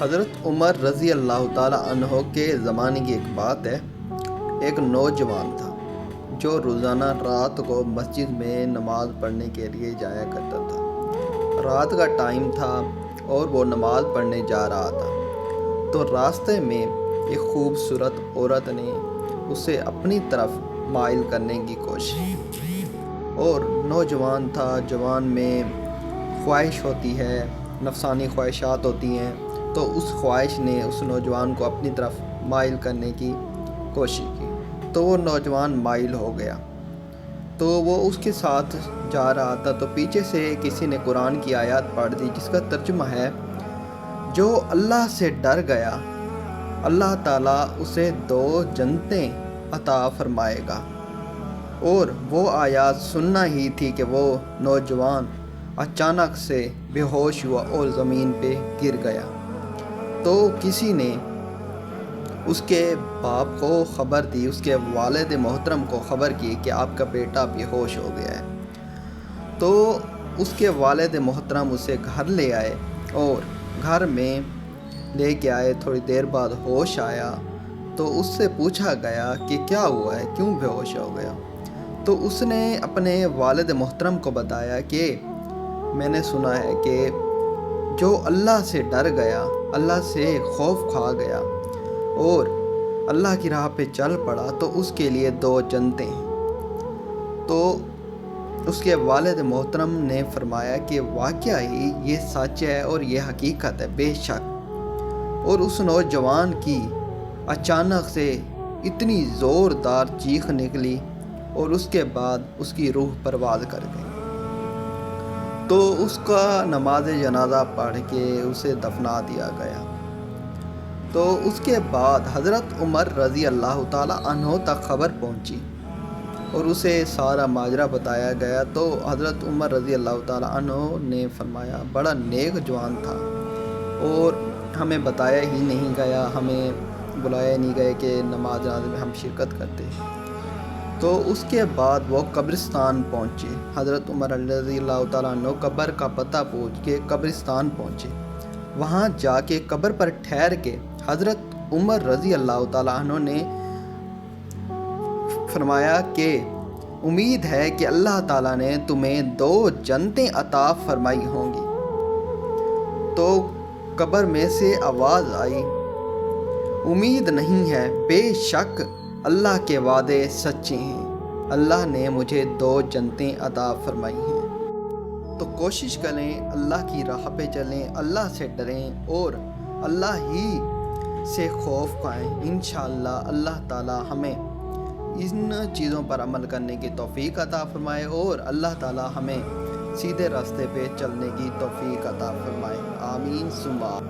حضرت عمر رضی اللہ تعالیٰ عنہ کے زمانے کی ایک بات ہے۔ ایک نوجوان تھا جو روزانہ رات کو مسجد میں نماز پڑھنے کے لیے جایا کرتا تھا۔ رات کا ٹائم تھا اور وہ نماز پڑھنے جا رہا تھا تو راستے میں ایک خوبصورت عورت نے اسے اپنی طرف مائل کرنے کی کوشش کی، اور نوجوان تھا، جوان میں خواہش ہوتی ہے، نفسانی خواہشات ہوتی ہیں، تو اس خواہش نے اس نوجوان کو اپنی طرف مائل کرنے کی کوشش کی تو وہ نوجوان مائل ہو گیا۔ تو وہ اس کے ساتھ جا رہا تھا تو پیچھے سے کسی نے قرآن کی آیات پڑھ دی جس کا ترجمہ ہے، جو اللہ سے ڈر گیا اللہ تعالیٰ اسے 2 جنتیں عطا فرمائے گا۔ اور وہ آیات سننا ہی تھی کہ وہ نوجوان اچانک سے بے ہوش ہوا اور زمین پہ گر گیا۔ تو کسی نے اس کے باپ کو خبر دی، اس کے والد محترم کو خبر کی کہ آپ کا بیٹا بے ہوش ہو گیا ہے۔ تو اس کے والد محترم اسے گھر لے آئے اور گھر میں لے کے آئے۔ تھوڑی دیر بعد ہوش آیا تو اس سے پوچھا گیا کہ کیا ہوا ہے، کیوں بے ہوش ہو گیا؟ تو اس نے اپنے والد محترم کو بتایا کہ میں نے سنا ہے کہ جو اللہ سے ڈر گیا، اللہ سے خوف کھا گیا اور اللہ کی راہ پہ چل پڑا تو اس کے لیے 2 جنتیں ہیں۔ تو اس کے والد محترم نے فرمایا کہ واقعہ ہی یہ سچ ہے اور یہ حقیقت ہے بے شک۔ اور اس نوجوان کی اچانک سے اتنی زوردار چیخ نکلی اور اس کے بعد اس کی روح پرواز کر گئی۔ تو اس کا نماز جنازہ پڑھ کے اسے دفنا دیا گیا۔ تو اس کے بعد حضرت عمر رضی اللہ تعالیٰ عنہ تک خبر پہنچی اور اسے سارا ماجرا بتایا گیا۔ تو حضرت عمر رضی اللہ تعالیٰ عنہ نے فرمایا بڑا نیک جوان تھا اور ہمیں بتایا ہی نہیں گیا، ہمیں بلایا نہیں گئے کہ نماز جنازے میں ہم شرکت کرتے۔ تو اس کے بعد وہ قبرستان پہنچے۔ حضرت عمر رضی اللہ تعالیٰ عنہ قبر کا پتہ پوچھ کے قبرستان پہنچے۔ وہاں جا کے قبر پر ٹھہر کے حضرت عمر رضی اللہ تعالیٰ عنہ نے فرمایا کہ امید ہے کہ اللہ تعالیٰ نے تمہیں 2 جنتیں عطا فرمائی ہوں گی۔ تو قبر میں سے آواز آئی، امید نہیں ہے، بے شک اللہ کے وعدے سچے ہیں، اللہ نے مجھے 2 جنتیں عطا فرمائی ہیں۔ تو کوشش کریں، اللہ کی راہ پہ چلیں، اللہ سے ڈریں اور اللہ ہی سے خوف کھائیں۔ انشاءاللہ اللہ تعالیٰ ہمیں ان چیزوں پر عمل کرنے کی توفیق عطا فرمائے اور اللہ تعالیٰ ہمیں سیدھے راستے پہ چلنے کی توفیق عطا فرمائے۔ آمین ثم آمین۔